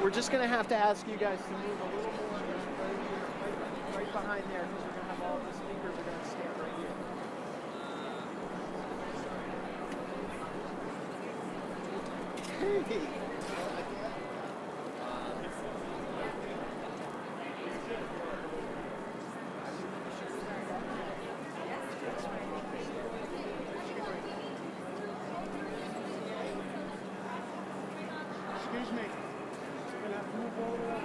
We're just going to have to ask you guys to move a little more right behind there, because we're going to have all the speakers are going to stand right here. Hey. Excuse me. We're going to have to move all the way.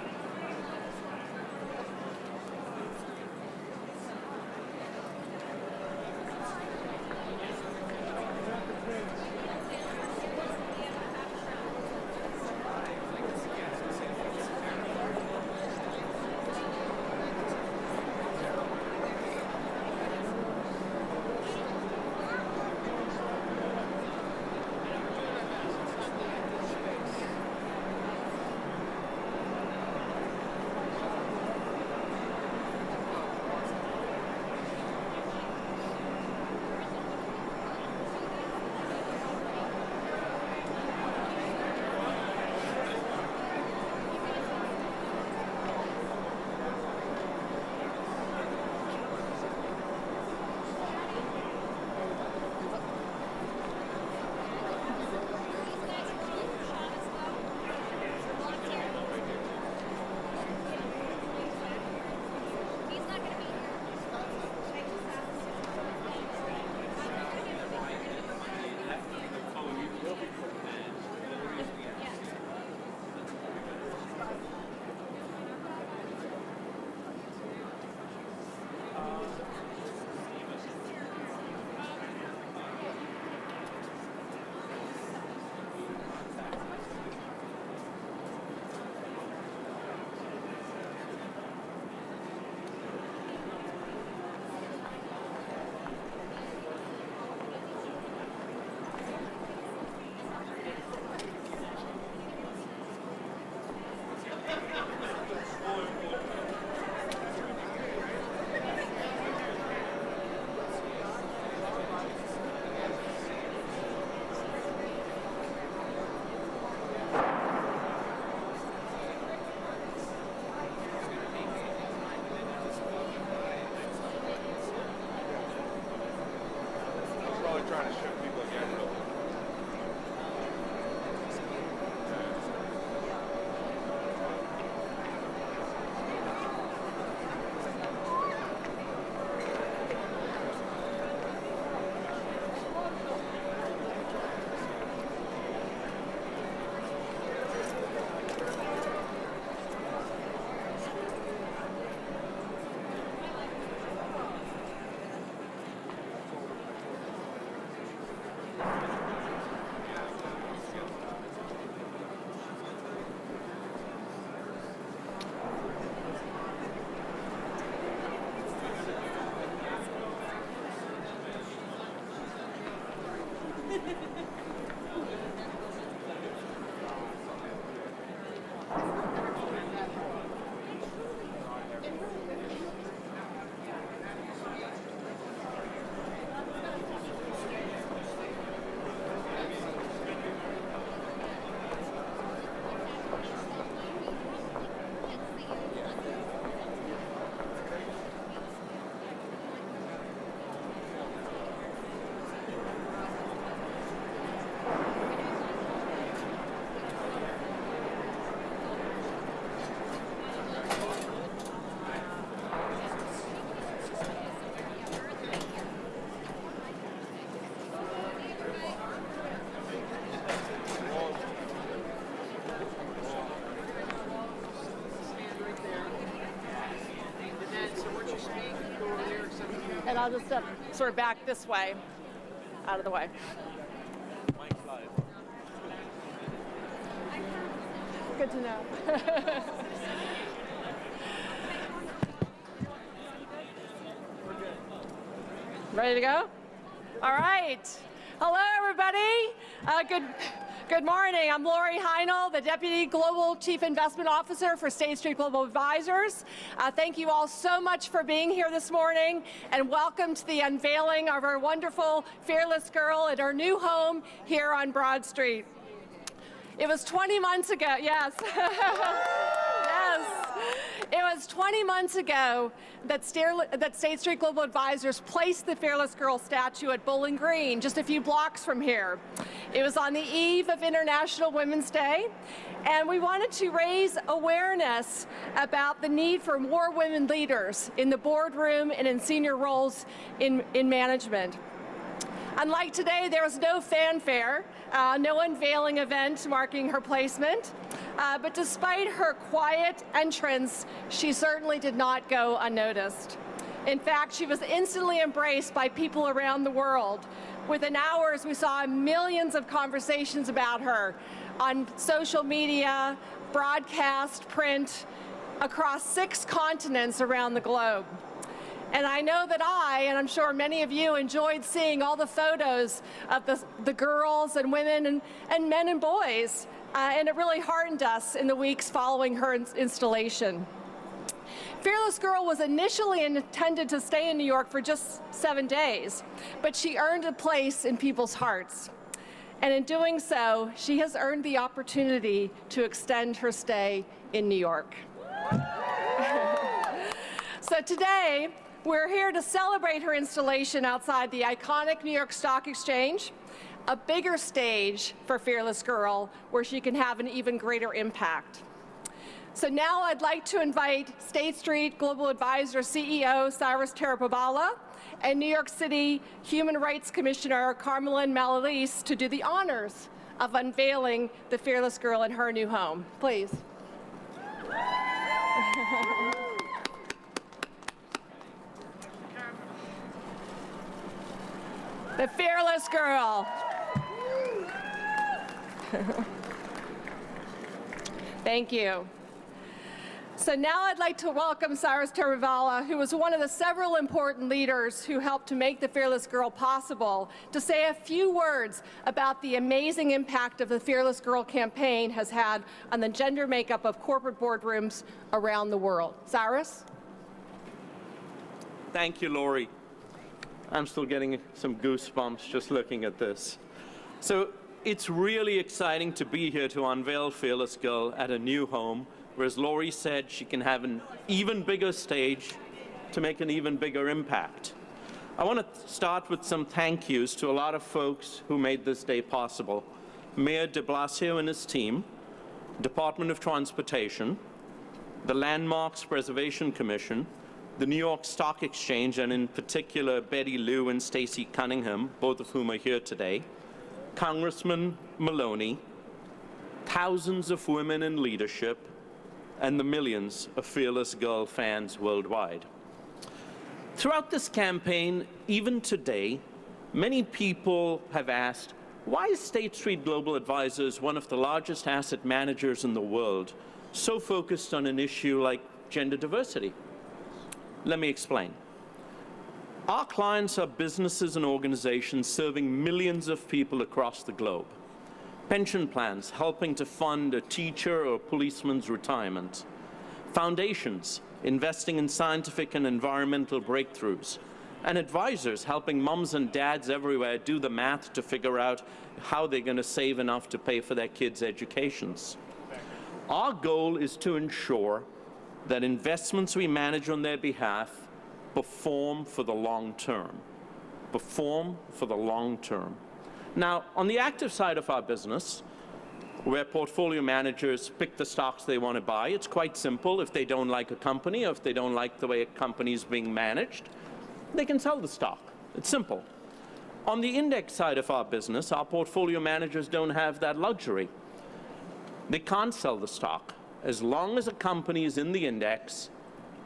Trying to show people again, really. And I'll just step sort of back this way, out of the way. Good to know. Ready to go? All right. Hello, everybody. Good morning. I'm Laurie Heinel, the Deputy Global Chief Investment Officer for State Street Global Advisors. Thank you all so much for being here this morning, and welcome to the unveiling of our wonderful Fearless Girl at our new home here on Broad Street. It was 20 months ago, yes. Yes. It was 20 months ago that State Street Global Advisors placed the Fearless Girl statue at Bowling Green, just a few blocks from here. It was on the eve of International Women's Day, and we wanted to raise awareness about the need for more women leaders in the boardroom and in senior roles in management. Unlike today, there was no fanfare, no unveiling event marking her placement. But despite her quiet entrance, she certainly did not go unnoticed. In fact, she was instantly embraced by people around the world. Within hours, we saw millions of conversations about her on social media, broadcast, print, across 6 continents around the globe. And I know that and I'm sure many of you, enjoyed seeing all the photos of the girls and women and men and boys. And it really heartened us in the weeks following her installation. Fearless Girl was initially intended to stay in New York for just 7 days, but she earned a place in people's hearts. And in doing so, she has earned the opportunity to extend her stay in New York. So today, we're here to celebrate her installation outside the iconic New York Stock Exchange, a bigger stage for Fearless Girl where she can have an even greater impact. So now I'd like to invite State Street Global Advisor CEO Cyrus Caravela and New York City Human Rights Commissioner Carolyn Maloney to do the honors of unveiling the Fearless Girl in her new home. Please. The Fearless Girl. Thank you. So now I'd like to welcome Cyrus Caravela, who was one of the several important leaders who helped to make the Fearless Girl possible, to say a few words about the amazing impact of the Fearless Girl campaign has had on the gender makeup of corporate boardrooms around the world. Cyrus? Thank you, Laurie. I'm still getting some goosebumps just looking at this. So it's really exciting to be here to unveil Fearless Girl at a new home, where, as Laurie said, she can have an even bigger stage to make an even bigger impact. I want to start with some thank yous to a lot of folks who made this day possible. Mayor de Blasio and his team, Department of Transportation, the Landmarks Preservation Commission, the New York Stock Exchange, and in particular Betty Lou and Stacy Cunningham, both of whom are here today, Congressman Maloney, thousands of women in leadership, and the millions of Fearless Girl fans worldwide. Throughout this campaign, even today, many people have asked, why is State Street Global Advisors, one of the largest asset managers in the world, so focused on an issue like gender diversity? Let me explain. Our clients are businesses and organizations serving millions of people across the globe. Pension plans helping to fund a teacher or a policeman's retirement. Foundations investing in scientific and environmental breakthroughs. And advisors helping moms and dads everywhere do the math to figure out how they're going to save enough to pay for their kids' educations. Our goal is to ensure that investments we manage on their behalf perform for the long term. Perform for the long term. Now, on the active side of our business, where portfolio managers pick the stocks they want to buy, it's quite simple. If they don't like a company, or if they don't like the way a company is being managed, they can sell the stock. It's simple. On the index side of our business, our portfolio managers don't have that luxury. They can't sell the stock. As long as a company is in the index,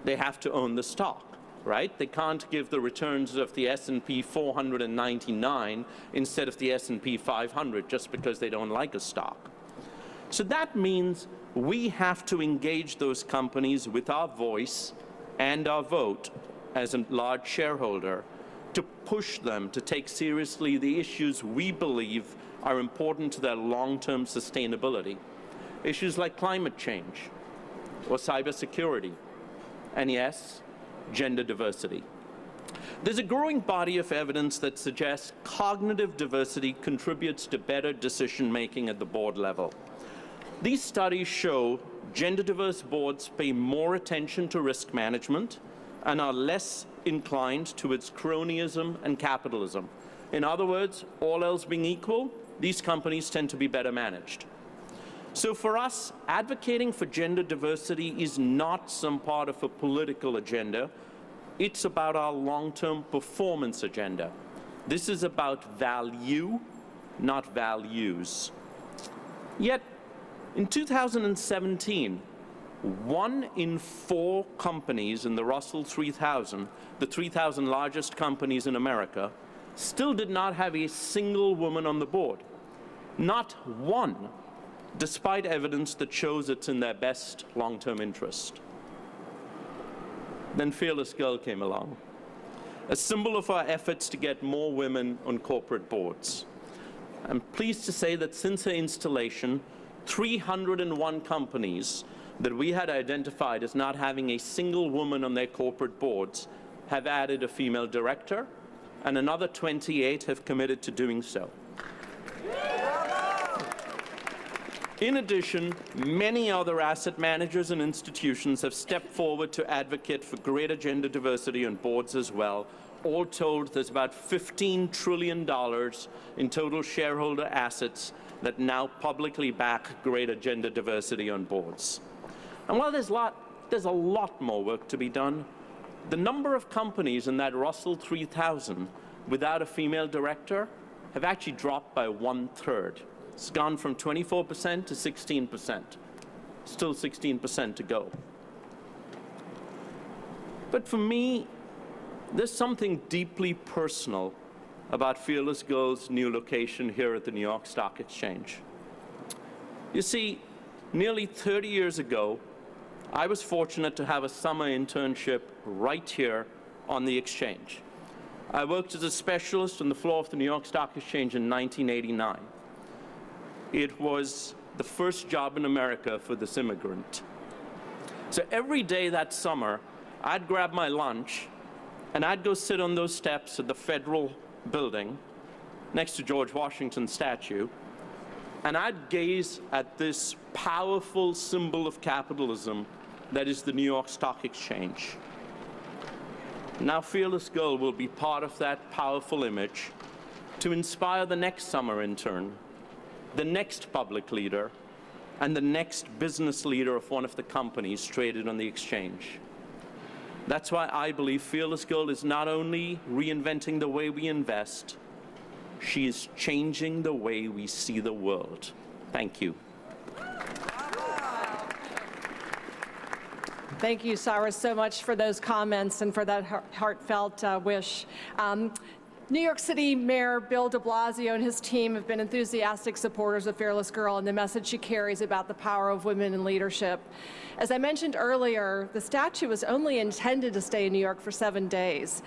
they have to own the stock, right? They can't give the returns of the S&P 499 instead of the S&P 500 just because they don't like a stock. So that means we have to engage those companies with our voice and our vote as a large shareholder to push them to take seriously the issues we believe are important to their long-term sustainability. Issues like climate change or cybersecurity, and yes, gender diversity. There's a growing body of evidence that suggests cognitive diversity contributes to better decision-making at the board level. These studies show gender-diverse boards pay more attention to risk management and are less inclined towards cronyism and capitalism. In other words, all else being equal, these companies tend to be better managed. So for us, advocating for gender diversity is not some part of a political agenda. It's about our long-term performance agenda. This is about value, not values. Yet, in 2017, 1 in 4 companies in the Russell 3000, the 3,000 largest companies in America, still did not have a single woman on the board. Not one, despite evidence that shows it's in their best long-term interest. Then Fearless Girl came along, a symbol of our efforts to get more women on corporate boards. I'm pleased to say that since her installation, 301 companies that we had identified as not having a single woman on their corporate boards have added a female director, and another 28 have committed to doing so. In addition, many other asset managers and institutions have stepped forward to advocate for greater gender diversity on boards as well. All told, there's about $15 trillion in total shareholder assets that now publicly back greater gender diversity on boards. And while there's a lot more work to be done, the number of companies in that Russell 3000 without a female director have actually dropped by 1/3. It's gone from 24% to 16%. Still 16% to go. But for me, there's something deeply personal about Fearless Girl's new location here at the New York Stock Exchange. You see, nearly 30 years ago, I was fortunate to have a summer internship right here on the exchange. I worked as a specialist on the floor of the New York Stock Exchange in 1989. It was the first job in America for this immigrant. So every day that summer, I'd grab my lunch and I'd go sit on those steps at the Federal Building next to George Washington's statue, and I'd gaze at this powerful symbol of capitalism that is the New York Stock Exchange. Now Fearless Girl will be part of that powerful image to inspire the next summer intern, the next public leader, and the next business leader of one of the companies traded on the exchange. That's why I believe Fearless Girl is not only reinventing the way we invest, she is changing the way we see the world. Thank you. Thank you, Cyrus, so much for those comments and for that heartfelt wish. New York City Mayor Bill de Blasio and his team have been enthusiastic supporters of Fearless Girl and the message she carries about the power of women in leadership. As I mentioned earlier, the statue was only intended to stay in New York for 7 days.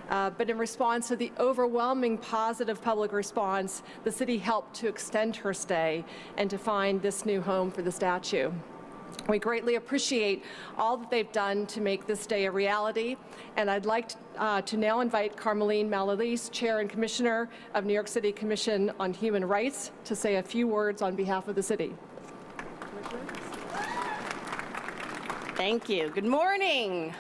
But in response to the overwhelming positive public response, the city helped to extend her stay and to find this new home for the statue. We greatly appreciate all that they've done to make this day a reality, and I'd like to now invite Carmelene Maloney, Chair and Commissioner of New York City Commission on Human Rights, to say a few words on behalf of the city. Thank you. Good morning.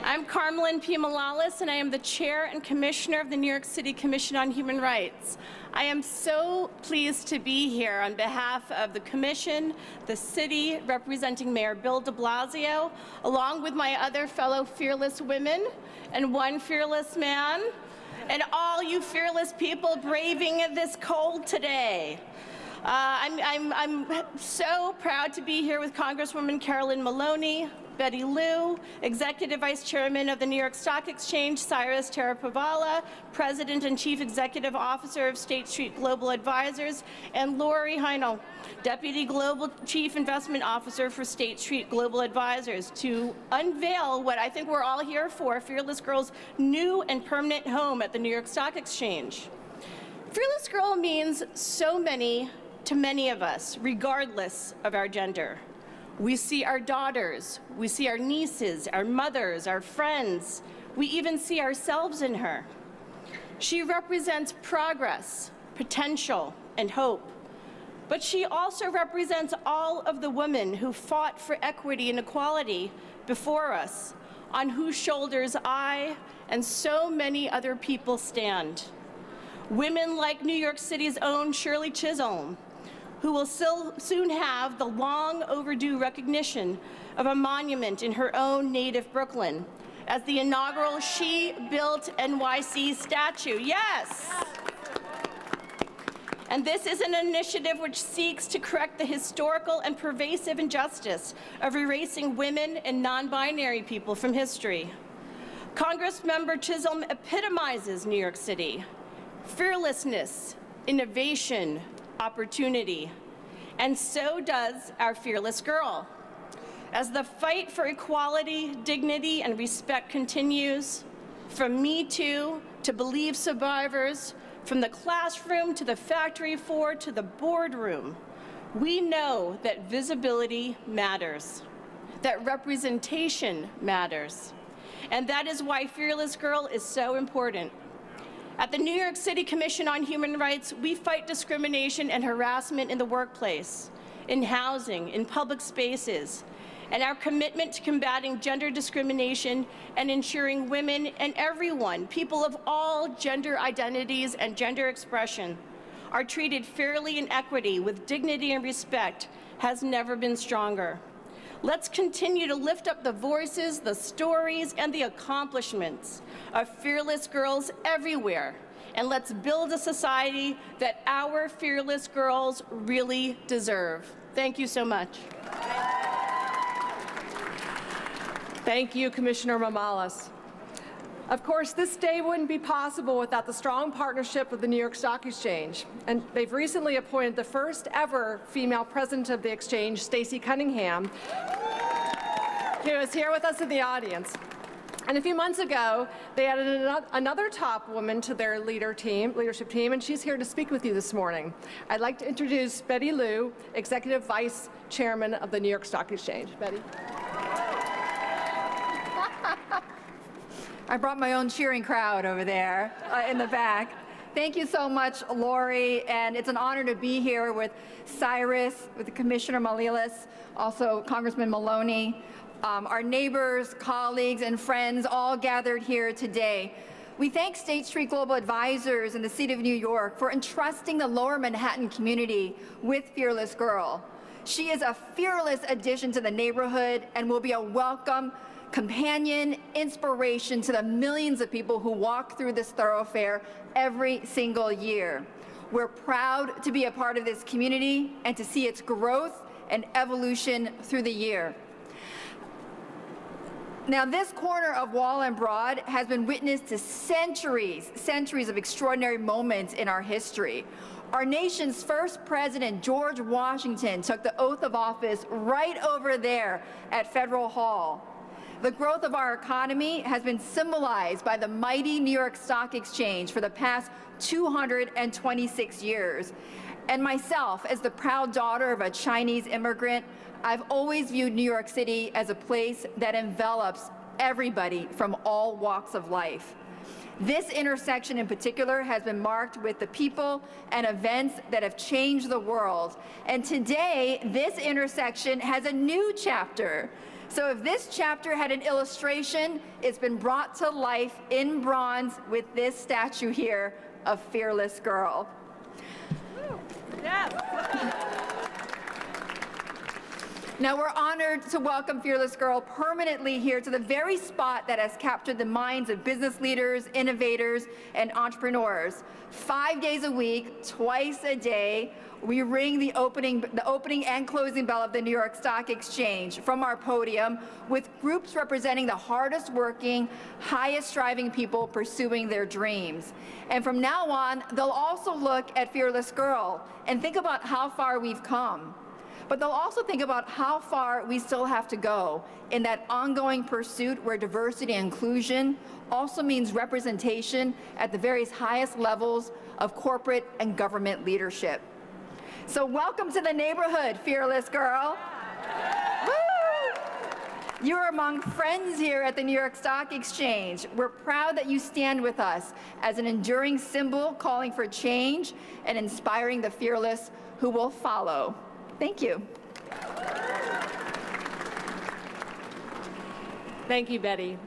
I'm Carmelyn P. Malalis, and I am the Chair and Commissioner of the New York City Commission on Human Rights. I am so pleased to be here on behalf of the Commission, the city, representing Mayor Bill de Blasio, along with my other fellow fearless women and one fearless man, and all you fearless people braving this cold today. I'm so proud to be here with Congresswoman Carolyn Maloney, Betty Liu, Executive Vice Chairman of the New York Stock Exchange, Cyrus Caravela, President and Chief Executive Officer of State Street Global Advisors, and Laurie Heinel, Deputy Global Chief Investment Officer for State Street Global Advisors, to unveil what I think we're all here for, Fearless Girl's new and permanent home at the New York Stock Exchange. Fearless Girl means so many to many of us, regardless of our gender. We see our daughters, we see our nieces, our mothers, our friends, We even see ourselves in her. She represents progress, potential, and hope. But she also represents all of the women who fought for equity and equality before us, on whose shoulders I and so many other people stand. Women like New York City's own Shirley Chisholm, who will soon have the long overdue recognition of a monument in her own native Brooklyn as the inaugural She Built NYSE statue. Yes! And this is an initiative which seeks to correct the historical and pervasive injustice of erasing women and non-binary people from history. Congressmember Chisholm epitomizes New York City: fearlessness, innovation, opportunity. And so does our fearless girl. As the fight for equality, dignity, and respect continues, from Me Too to Believe survivors, from the classroom to the factory floor to the boardroom, we know that visibility matters, that representation matters, and that is why Fearless Girl is so important. At the New York City Commission on Human Rights, we fight discrimination and harassment in the workplace, in housing, in public spaces, and our commitment to combating gender discrimination and ensuring women and everyone, people of all gender identities and gender expression, are treated fairly in equity with dignity and respect has never been stronger. Let's continue to lift up the voices, the stories, and the accomplishments of fearless girls everywhere, and let's build a society that our fearless girls really deserve. Thank you so much. Thank you, Commissioner Morales. Of course, this day wouldn't be possible without the strong partnership with the New York Stock Exchange. And they've recently appointed the first ever female president of the exchange, Stacy Cunningham, who is here with us in the audience. And a few months ago, they added another top woman to their leadership team, and she's here to speak with you this morning. I'd like to introduce Betty Liu, Executive Vice Chairman of the New York Stock Exchange. Betty. I brought my own cheering crowd over there in the back. Thank you so much, Laurie, and it's an honor to be here with Cyrus, with Commissioner Morales, also Congressman Maloney, our neighbors, colleagues, and friends all gathered here today. We thank State Street Global Advisors and the City of New York for entrusting the Lower Manhattan community with Fearless Girl. She is a fearless addition to the neighborhood and will be a welcome companion, inspiration to the millions of people who walk through this thoroughfare every single year. We're proud to be a part of this community and to see its growth and evolution through the year. Now, this corner of Wall and Broad has been witness to centuries of extraordinary moments in our history. Our nation's first president, George Washington, took the oath of office right over there at Federal Hall. The growth of our economy has been symbolized by the mighty New York Stock Exchange for the past 226 years. And myself, as the proud daughter of a Chinese immigrant, I've always viewed New York City as a place that envelops everybody from all walks of life. This intersection in particular has been marked with the people and events that have changed the world. And today, this intersection has a new chapter. So if this chapter had an illustration, it's been brought to life in bronze with this statue here of Fearless Girl. Yes. Now we're honored to welcome Fearless Girl permanently here to the very spot that has captured the minds of business leaders, innovators, and entrepreneurs. 5 days a week, twice a day, we ring the opening and closing bell of the New York Stock Exchange from our podium with groups representing the hardest working, highest striving people pursuing their dreams. And from now on, they'll also look at Fearless Girl and think about how far we've come. But they'll also think about how far we still have to go in that ongoing pursuit where diversity and inclusion also means representation at the various highest levels of corporate and government leadership. So welcome to the neighborhood, Fearless Girl. Woo! You are among friends here at the New York Stock Exchange. We're proud that you stand with us as an enduring symbol calling for change and inspiring the fearless who will follow. Thank you. Thank you, Betty.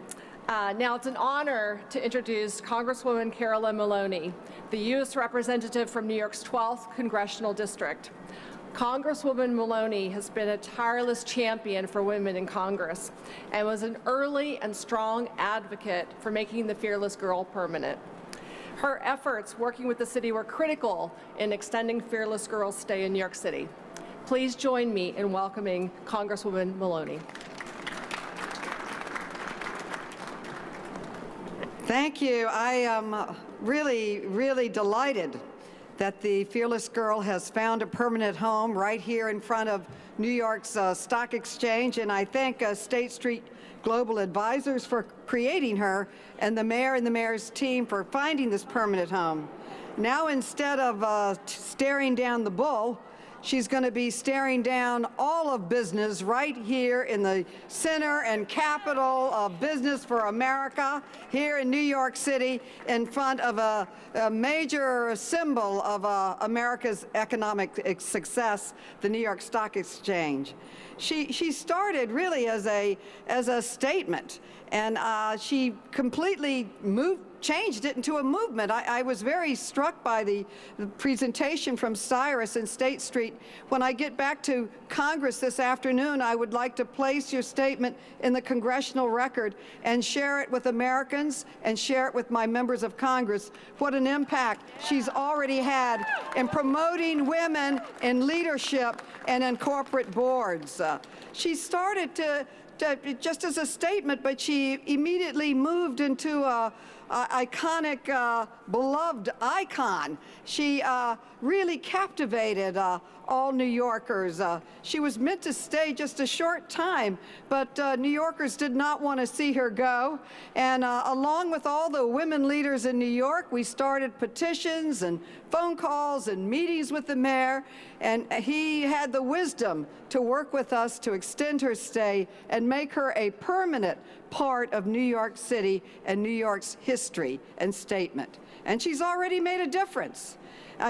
Now it's an honor to introduce Congresswoman Carolyn Maloney, the U.S. representative from New York's 12th Congressional District. Congresswoman Maloney has been a tireless champion for women in Congress and was an early and strong advocate for making the Fearless Girl permanent. Her efforts working with the city were critical in extending Fearless Girls' stay in New York City. Please join me in welcoming Congresswoman Maloney. Thank you. I am really delighted that the Fearless Girl has found a permanent home right here in front of New York's Stock Exchange, and I thank State Street Global Advisors for creating her and the mayor and the mayor's team for finding this permanent home. Now, instead of staring down the bull, she's going to be staring down all of business right here in the center and capital of business for America, here in New York City, in front of a major symbol of America's economic success, the New York Stock Exchange. She started really as a statement, and she completely changed it into a movement. I was very struck by the presentation from Cyrus and State Street. When I get back to Congress this afternoon, I would like to place your statement in the congressional record and share it with Americans and share it with my members of Congress, what an impact she's already had in promoting women in leadership and in corporate boards. She started just as a statement, but she immediately moved into a iconic, beloved icon. She really captivated all New Yorkers. She was meant to stay just a short time, but New Yorkers did not want to see her go. And along with all the women leaders in New York, we started petitions and phone calls and meetings with the mayor, and he had the wisdom to work with us to extend her stay and make her a permanent part of New York City and New York's history and statement. And she's already made a difference.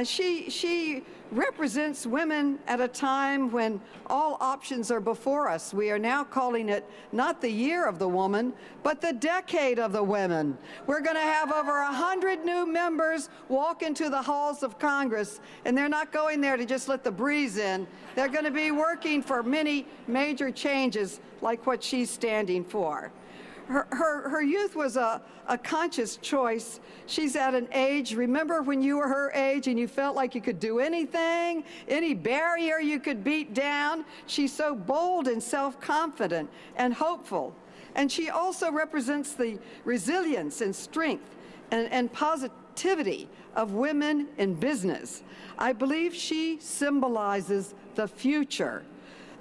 She represents women at a time when all options are before us. We are now calling it not the year of the woman, but the decade of the women. We're going to have over 100 new members walk into the halls of Congress, and they're not going there to just let the breeze in. They're going to be working for many major changes like what she's standing for. Her youth was a conscious choice. She's at an age, remember when you were her age and you felt like you could do anything, any barrier you could beat down? She's so bold and self-confident and hopeful. And she also represents the resilience and strength and positivity of women in business. I believe she symbolizes the future,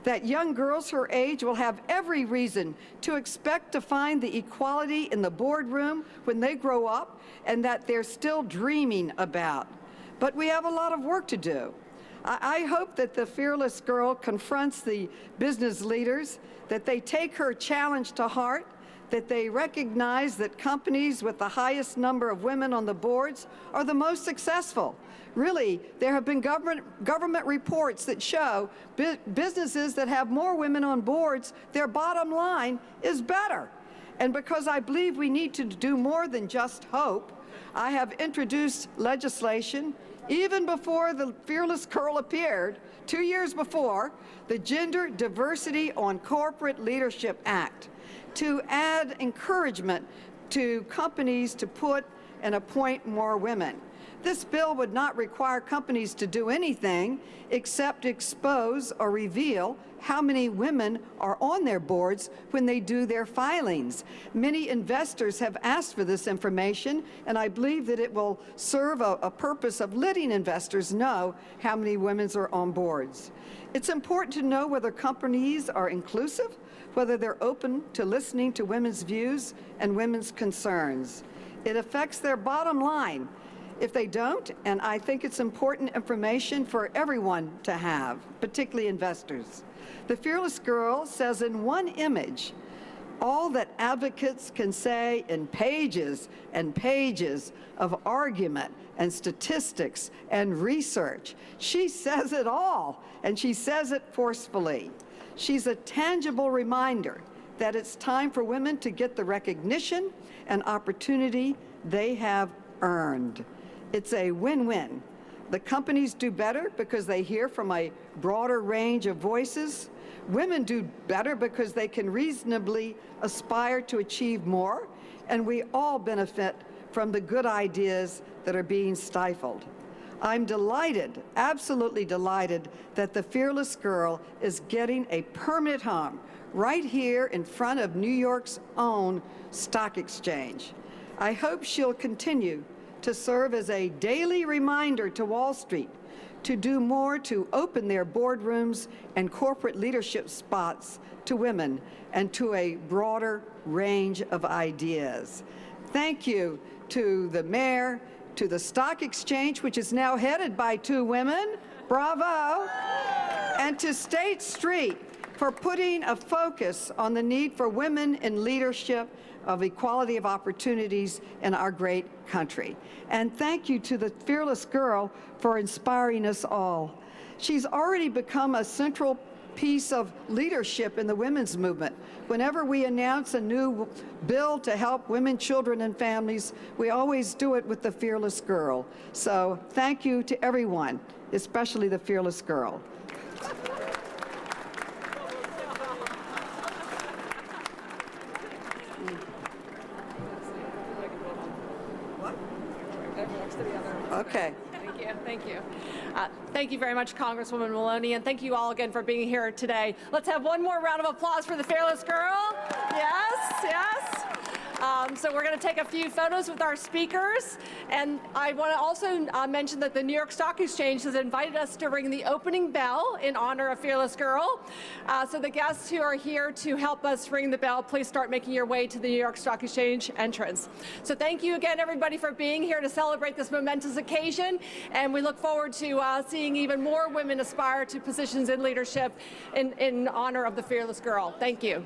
that young girls her age will have every reason to expect to find the equality in the boardroom when they grow up, and that they're still dreaming about. But we have a lot of work to do. I hope that the Fearless Girl confronts the business leaders, that they take her challenge to heart, that they recognize that companies with the highest number of women on the boards are the most successful. Really, there have been government reports that show businesses that have more women on boards, their bottom line is better. And because I believe we need to do more than just hope, I have introduced legislation, even before the Fearless Girl appeared, 2 years before, the Gender Diversity on Corporate Leadership Act, to add encouragement to companies to put and appoint more women. This bill would not require companies to do anything except expose or reveal how many women are on their boards when they do their filings. Many investors have asked for this information, and I believe that it will serve a purpose of letting investors know how many women are on boards. It's important to know whether companies are inclusive, whether they're open to listening to women's views and women's concerns. It affects their bottom line if they don't, and I think it's important information for everyone to have, particularly investors. The Fearless Girl says in one image all that advocates can say in pages and pages of argument and statistics and research. She says it all, and she says it forcefully. She's a tangible reminder that it's time for women to get the recognition and opportunity they have earned. It's a win-win. The companies do better because they hear from a broader range of voices. Women do better because they can reasonably aspire to achieve more, and we all benefit from the good ideas that are being stifled. I'm delighted, absolutely delighted, that the Fearless Girl is getting a permanent home right here in front of New York's own stock exchange. I hope she'll continue to serve as a daily reminder to Wall Street to do more to open their boardrooms and corporate leadership spots to women and to a broader range of ideas. Thank you to the mayor, to the stock exchange, which is now headed by 2 women, bravo, and to State Street for putting a focus on the need for women in leadership of equality of opportunities in our great country. And thank you to the Fearless Girl for inspiring us all. She's already become a central piece of leadership in the women's movement. Whenever we announce a new bill to help women, children, and families, we always do it with the Fearless Girl. So thank you to everyone, especially the Fearless Girl. Okay. Thank you. Thank you. Thank you very much, Congresswoman Maloney, and thank you all again for being here today. Let's have one more round of applause for the Fearless Girl. Yes, yes. So we're going to take a few photos with our speakers, and I want to also mention that the New York Stock Exchange has invited us to ring the opening bell in honor of Fearless Girl. So the guests who are here to help us ring the bell, please start making your way to the New York Stock Exchange entrance. So thank you again, everybody, for being here to celebrate this momentous occasion, and we look forward to seeing even more women aspire to positions in leadership in honor of the Fearless Girl. Thank you.